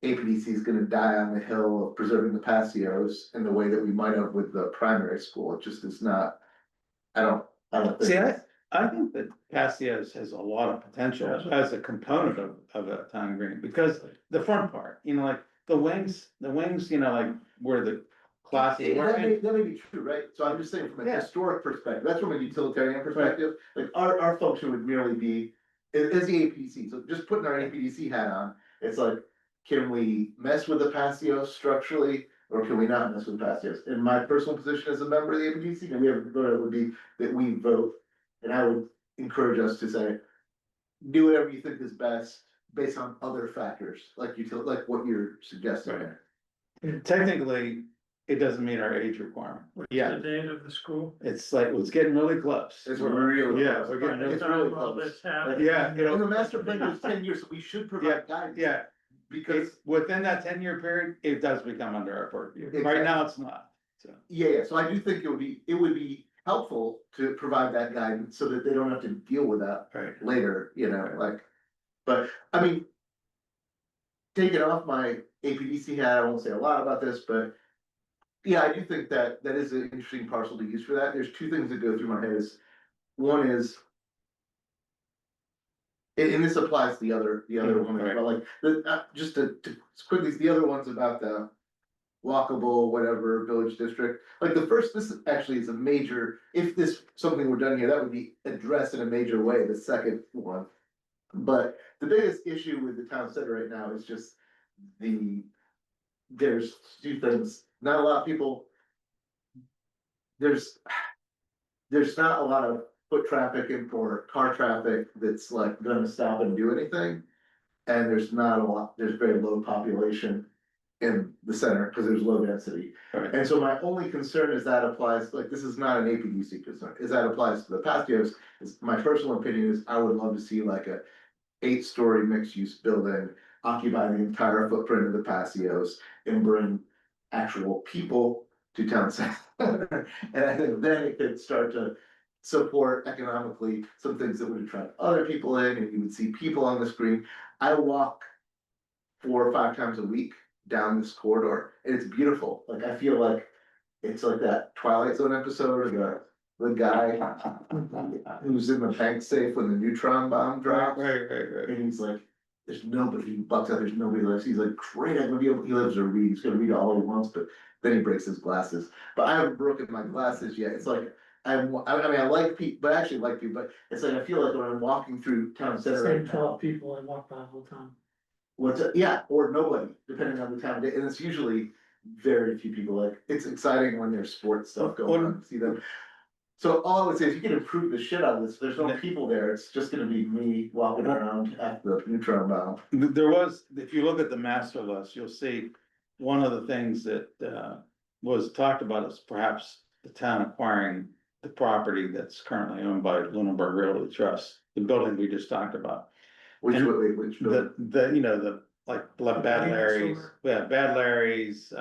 APDC is gonna die on the hill of preserving the Passios in the way that we might have with the primary school, it just is not. I don't think. See, I think that Passios has a lot of potential as a component of a town green, because the front part, like the wings, like where the classes were. That may be true, right? So I'm just saying from a Yeah. historic perspective, that's from a utilitarian perspective, like our function would merely be. As the APDC, so just putting our APDC hat on, it's like, can we mess with the Passios structurally? Or can we not mess with Passios? In my personal position as a member of the APDC, and we have voted, would be that we vote. And I would encourage us to say, do whatever you think is best based on other factors, like like what you're suggesting Right. there. Technically, it doesn't meet our age requirement. What's Yeah. the date of the school? It's like, it's getting really close. It's really. Yeah, close. we're getting really It's really All close. this happened. Yeah, And the master plan is 10 years, so we should provide guidance. Yeah, Because, within that 10-year period, it does become under our purview. Right now, it's not, so. yeah, so I do think it would be helpful to provide that guidance so that they don't have to deal with that Right. later, like, but, I mean. Taking off my APDC hat, I won't say a lot about this, but. Yeah, I do think that is an interesting parcel to use for that, there's two things that go through my head is, one is. And this applies to the other one, Right. but like, just to quickly, the other one's about the. Walkable, whatever, village district, like this actually is a major, if something were done here, that would be addressed in a major way, the second one. But the biggest issue with the town center right now is just there's two things, not a lot of people. There's not a lot of foot traffic or car traffic that's like gonna stop and do anything. and there's not a lot, there's very low population in the center, because there's low density. Right. And so my only concern is that applies, like, this is not an APDC concern, is that applies to the patios. My personal opinion is I would love to see like a 8-story mixed-use building occupy the entire footprint of the patios and bring actual people to town center. And I think then it could start to support economically some things that would attract other people in, and you would see people on the screen. I walk 4 or 5 times a week down this corridor, and it's beautiful. Like, I feel like it's like that Twilight Zone episode of the guy who's in the bank safe when the neutron bomb drops. Right. And he's like, there's nobody, he bucks out, there's nobody lives. He's like, great, I'm gonna be able, he lives to read, he's gonna read all he wants, but then he breaks his glasses. But I haven't broken my glasses yet. It's like, I mean, I like people, but I actually like people, but it's like, I feel like when I'm walking through town center Same right now. 12 people, I walk by all the time. Yeah, or nobody, depending on the time of day, and it's usually very few people, like, it's exciting when there's sports stuff going on, to see them. So all I would say is you can improve the shit out of this, there's no people there, it's just gonna be me walking around at the neutron bomb. There was, if you look at the master list, you'll see one of the things that was talked about is perhaps the town acquiring the property that's currently owned by Lunenburg Realty Trust, the building we just talked about. Which And way, which building? The, you know, the, like, Bad convenience Larry's, store. yeah, Bad Larry's,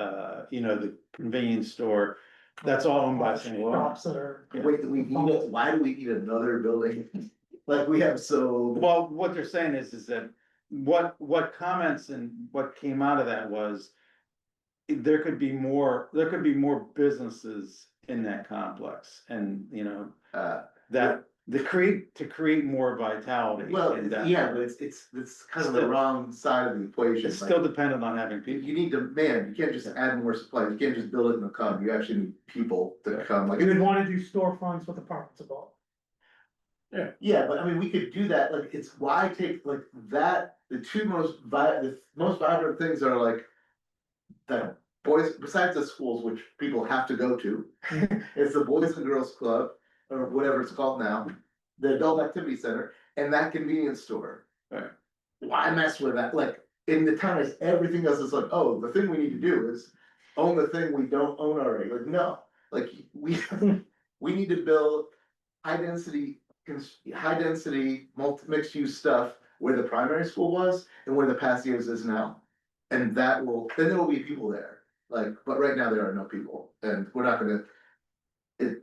you know, the convenience store, that's all owned by St. Louis. Shops that are. Yeah. Wait, why do we need another building? Like, we have so. Well, what they're saying is that what comments and what came out of that was there could be more businesses in that complex, and, you know, that to create more vitality. Well, in that. yeah, but it's kind of the Still- wrong side of the equation. It's like- still dependent on having people. You need to, man, you can't just add more supplies, you can't just build it and they'll come, you actually need people to come, like. You would wanna do storefronts with apartments above. Yeah, but I mean, we could do that, like, it's why take like that, the most vibrant things are like. The boys, besides the schools, which people have to go to, it's the Boys and Girls Club, or whatever it's called now. The Adult Activity Center, and that convenience store. Right. Why mess with that, like, in the town is everything else is like, oh, the thing we need to do is. Own the thing we don't own already, like, no, like, we need to build high density, mixed use stuff where the primary school was and where the patios is now. And then there will be people there, like, but right now there are no people, and we're not gonna.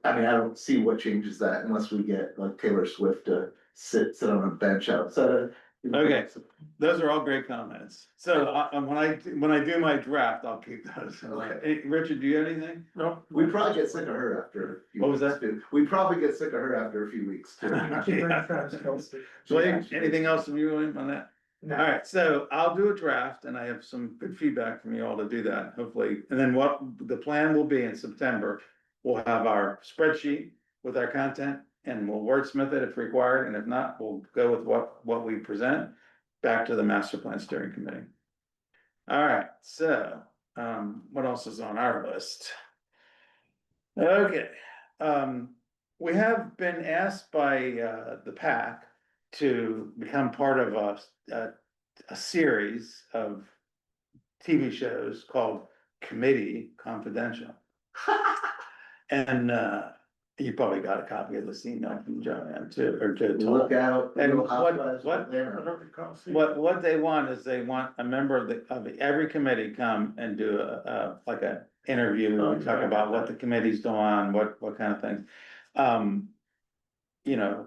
I mean, I don't see what changes that unless we get like Taylor Swift to sit on a bench outside. Okay. Those are all great comments. So when I do my draft, I'll keep those. Okay. Hey, Richard, do you have anything? No. We probably get sick of her after a few What was weeks, that? too. We probably get sick of her after a few weeks too. Keep bringing Travis Kelce. William, anything else from you, William, on that? No. All right, so I'll do a draft, and I have some good feedback from you all to do that, hopefully. And then what the plan will be in September, we'll have our spreadsheet with our content, and we'll wordsmith it if required, and if not, we'll go with what we present back to the master plan steering committee. All right, so, what else is on our list? Okay, we have been asked by, the PAC to become part of a series of TV shows called Committee Confidential. And, you probably got a copy of this email from Joanne too, or Joe. Look out. And Real what- Housewives of what- I Atlanta. don't recall seeing. What they want is they want a member of every committee come and do like a interview, and talk about what the committee's doing, what kind of things. You know,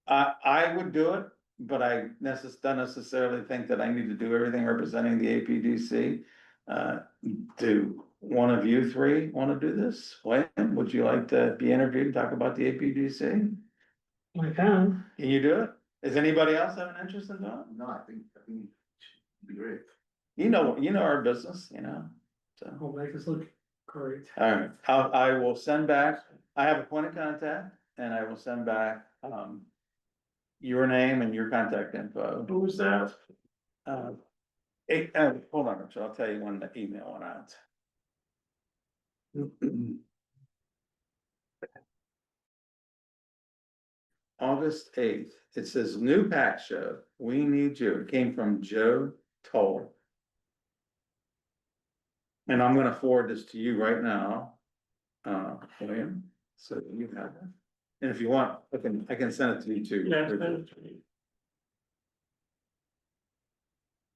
I would do it, but I don't necessarily think that I need to do everything representing the APDC. Do one of you three wanna do this? William, would you like to be interviewed and talk about the APDC? I can, Can you do it? Does anybody else have an interest in doing it? No, I think it'd be great. You know our business, you know, so, I'll make this look great. alright, I will send back, I have a point of contact, and I will send back, your name and your contact info. Who was that? Hold on, Richard, I'll tell you when the email went out. August 8th, it says new PAC show, we need you, it came from Joe Toll. And I'm gonna forward this to you right now, William, so that you have it. And if you want, I can send it to you too. Yeah, Richard.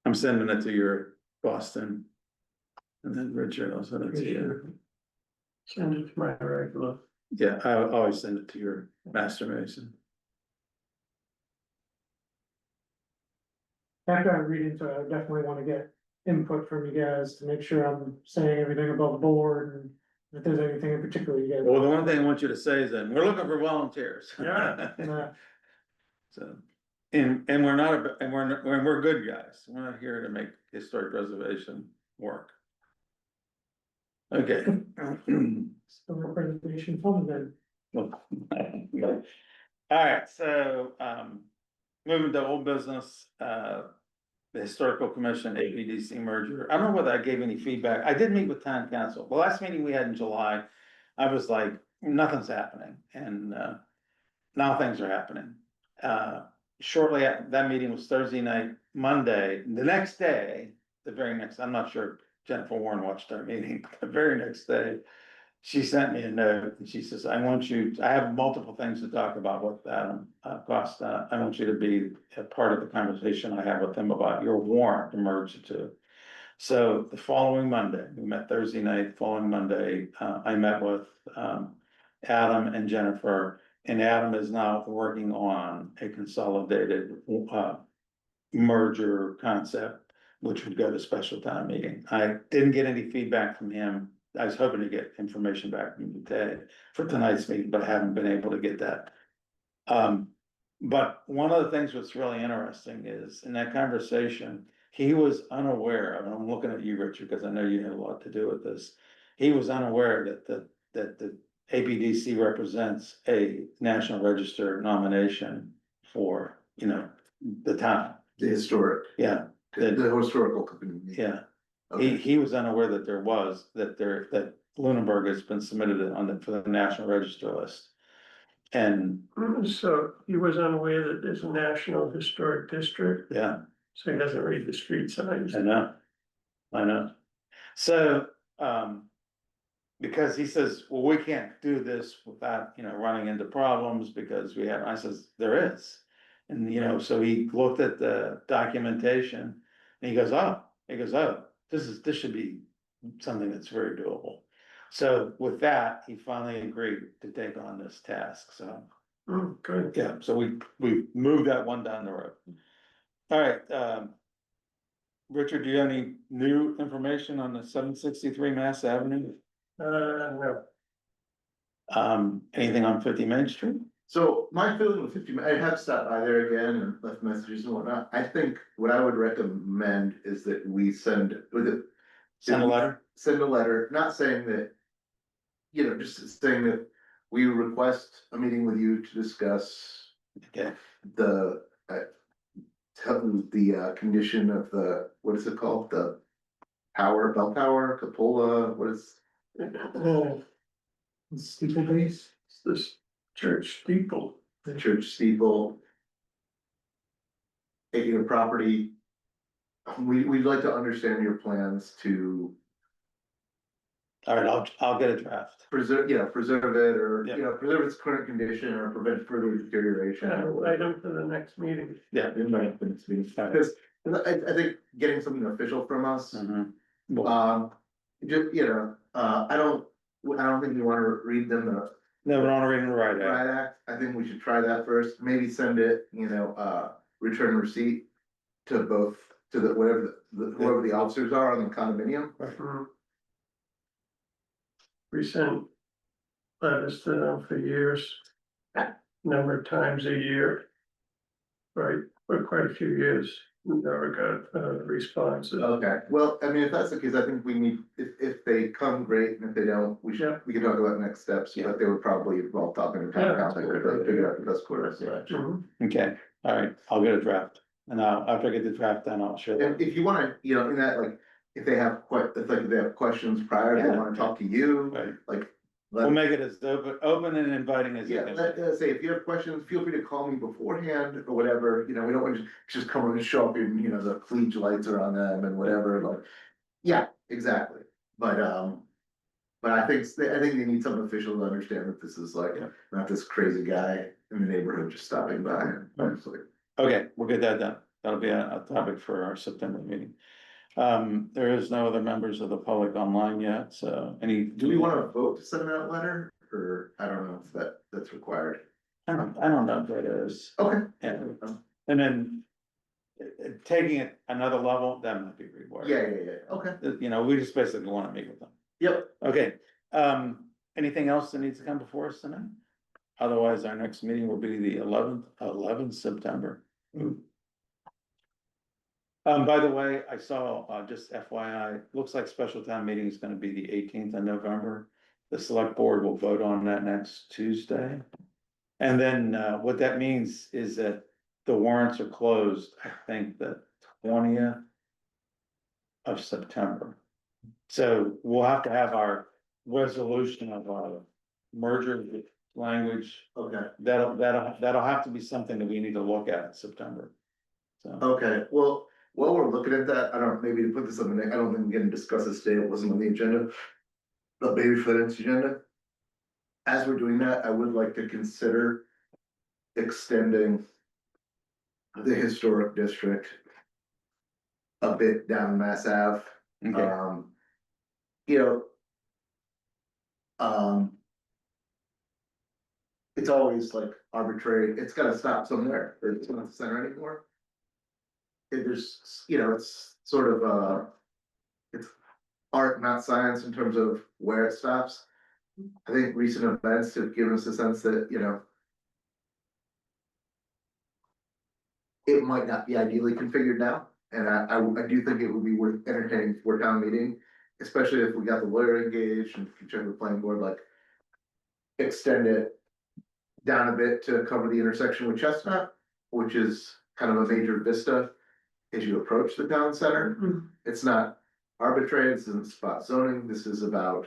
I'm sending it to your Boston. And then Richard, I'll send it to you. send it to my regular. Yeah, I always send it to your Master Mason. After I read into it, I definitely wanna get input from you guys to make sure I'm saying everything above board and if there's anything in particular you guys. Well, the one thing I want you to say is that we're looking for volunteers. Yeah. So, and we're not, and we're good guys, we're not here to make historic preservation work. Okay. So the presentation fund then. All right, so, moving to old business, the Historical Commission, APDC merger. I don't know whether I gave any feedback. I did meet with town council. The last meeting we had in July, I was like, nothing's happening, and, now things are happening. Shortly, that meeting was Thursday night, Monday, the next day, the very next, I'm not sure Jennifer Warren watched our meeting, the very next day. She sent me a note and she says, I have multiple things to talk about with Adam Costa. I want you to be a part of the conversation I have with him about your warrant to merge the two. So the following Monday, we met Thursday night, following Monday, I met with Adam and Jennifer. And Adam is now working on a consolidated merger concept, which would go to special town meeting. I didn't get any feedback from him. I was hoping to get information back from him today for tonight's meeting, but I haven't been able to get that. But one of the things that's really interesting is in that conversation, he was unaware of, and I'm looking at you, Richard, because I know you had a lot to do with this. He was unaware that the APDC represents a National Register nomination for, the town. The historic, Yeah, the historical company. yeah. Okay. He was unaware that Lunenburg has been submitted for the National Register list. And, So he was unaware that there's a National Historic District, yeah, so he doesn't read the street signs. I know. So, because he says, well, we can't do this without, running into problems because I says, there is. And, so he looked at the documentation and he goes, oh, this should be something that's very doable. So with that, he finally agreed to take on this task, so. Good. Yeah, so we moved that one down the road. All right, Richard, do you have any new information on the 763 Mass Avenue? No, Anything on 50 Main Street? So my feeling with 50, I have stopped by there again and left messages and whatnot. I think what I would recommend is that we send Send a letter? Send a letter, not saying that, just saying that we request a meeting with you to discuss Okay, the condition of what is it called? The bell tower, cupola, what is? Steeple base. it's this church steeple. The church steeple. Taking a property. We'd like to understand your plans to all right, I'll get a draft. preserve it or, Yeah. preserve its current condition or prevent further deterioration. Item for the next meeting. Yeah. In my opinion, because I think getting something official from us, Mhm. Well, I don't think we wanna read them the no, we don't want to read it right out. riot act. I think we should try that first, maybe send it, return receipt to both, to whoever the officers are on the condominium. We sent letters to them for years, number of times a year. Right, for quite a few years, we never got responses. Okay, well, I mean, if that's the case, I think we need, if they come, great, and if they don't, we can talk about next steps, Yeah. but they would probably involve talking to town Yeah, council that's a to good figure out the best course of action. Mhm. Okay, all right, I'll get a draft, and after I get the draft, then I'll share And that. if you wanna, in that, like, if they have questions prior, they Yeah. wanna talk to you, Right, like, We'll make it as open and inviting as you Yeah, can. say, if you have questions, feel free to call me beforehand or whatever, you know, we don't want to just come and show up and, you know, the fleet lights are on them and whatever, like. Yeah, exactly, but I think they need some official to understand that this is like, Yeah. not this crazy guy in the neighborhood just stopping by, honestly. Okay, we'll get that done. That'll be a topic for our September meeting. There is no other members of the public online yet, so any. Do we wanna vote to send that letter, or I don't know if that's required? I don't know if that is. Okay. Yeah, and then taking it another level, that might be required. Yeah, okay, You know, we just basically wanna meet with them. yep, Okay, anything else that needs to come before us tonight? Otherwise, our next meeting will be the 11th September. By the way, I saw, just FYI, looks like special town meeting is gonna be the 18th of November. The select board will vote on that next Tuesday. And then, what that means is that the warrants are closed, I think, the 20th of September. So we'll have to have our resolution of our merger language. okay, That'll have to be something that we need to look at in September. So, okay, well, while we're looking at that, I don't, maybe to put this on the next, I don't think we're gonna discuss this today, it wasn't on the agenda. But maybe for the next agenda. As we're doing that, I would like to consider extending the historic district a bit down Mass Ave. okay, You know. It's always like arbitrary, it's gotta stop somewhere, or it's not the center anymore. There's, you know, it's sort of, it's art, not science in terms of where it stops. I think recent events have given us a sense that, you know. It might not be ideally configured now, and I do think it would be worth entertaining for town meeting, especially if we got the lawyer engaged and check the planning board, like. Extend it down a bit to cover the intersection with Chestnut, which is kind of a major vista as you approach the town center. It's not arbitrary, this isn't spot zoning, this is about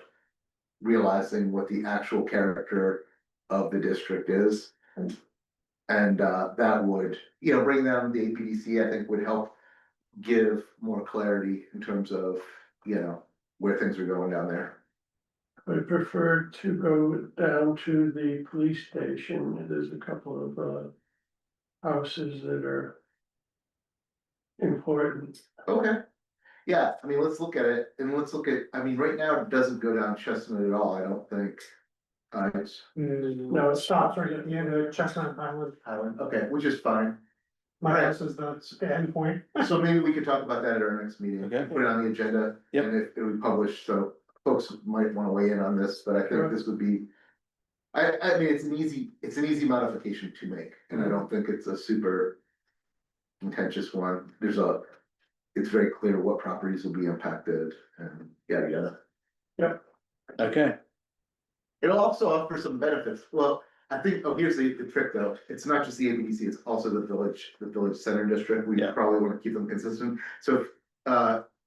realizing what the actual character of the district is. And that would, you know, bring down the APDC, I think would help give more clarity in terms of, you know, where things are going down there. I prefer to go down to the police station. There's a couple of houses that are important. Okay. Yeah, I mean, let's look at it and let's look at, I mean, right now it doesn't go down Chestnut at all, I don't think. It's No, it stops right at the end of Chestnut Island. Highland, okay, which is fine. My house is the end point. So maybe we could talk about that at our next meeting. Okay. Put it on the agenda. Yep. And it would publish, so folks might wanna weigh in on this, but I Sure. think this would be. I mean, it's an easy modification to make, and I don't think it's a super. Contentious one, it's very clear what properties will be impacted and yada yada. okay, It'll also offer some benefits, well, I think, oh, here's the trick though, it's not just the ABDC, it's also the village center district, we Yeah. probably wanna keep them consistent, so.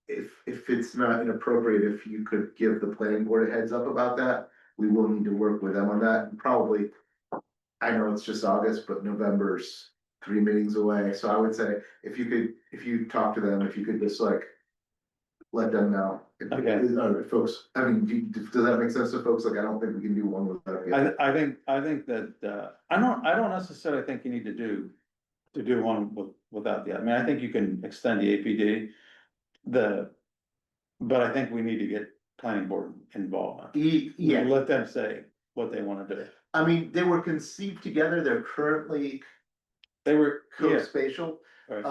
If it's not inappropriate, if you could give the planning board a heads up about that, we will need to work with them on that, and probably. I know it's just August, but November's 3 meetings away, so I would say, if you talk to them, if you could just like. Let them know. Okay. Folks, I mean, does that make sense to folks? Like, I don't think we can do one without. the other. I think that, I don't necessarily think you need to do one without the, I mean, I think you can extend the APD. But I think we need to get planning board involved. Yeah, Let them say what they wanna do. I mean, they were conceived together, they're currently They were, yeah, co-spatial. right.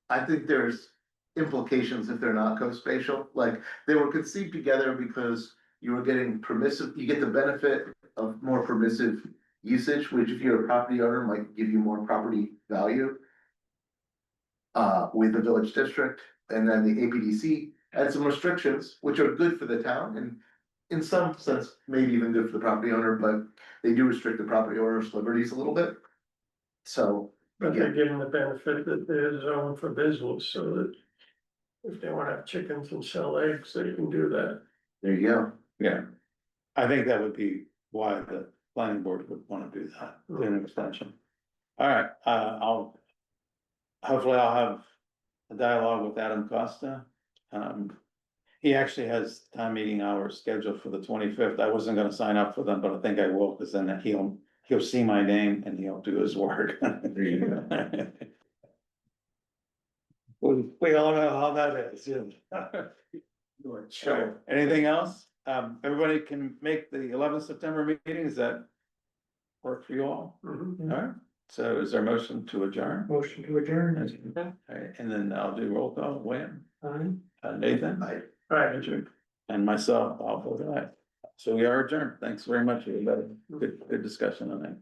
I think there's implications if they're not co-spatial, like, they were conceived together because you were getting permissive, you get the benefit of more permissive usage, which if you're a property owner, might give you more property value. With the village district, and then the APDC had some restrictions, which are good for the town, and in some sense, maybe even good for the property owner, but they do restrict the property owner's liberties a little bit. So, But they're given the benefit that they're zoned for business, so that if they wanna have chickens and sell eggs, they can do that. there you go. Yeah. I think that would be why the planning board would wanna do that, do an extension. All right, hopefully I'll have a dialogue with Adam Costa. He actually has town meeting hours scheduled for the 25th. I wasn't gonna sign up for them, but I think I will, because then he'll see my name and he'll do his work. We all know how that is, yeah. Sure. Anything else? Everybody can make the 11th September meeting, does that work for you all? Mhm. All right, so is there a motion to adjourn? Motion to adjourn. All right, and then I'll do roll call, Wayne, Fine. Nathan, Right, Richard, and myself, I'll vote aye. So we are adjourned. Thanks very much, everybody. Good discussion on that.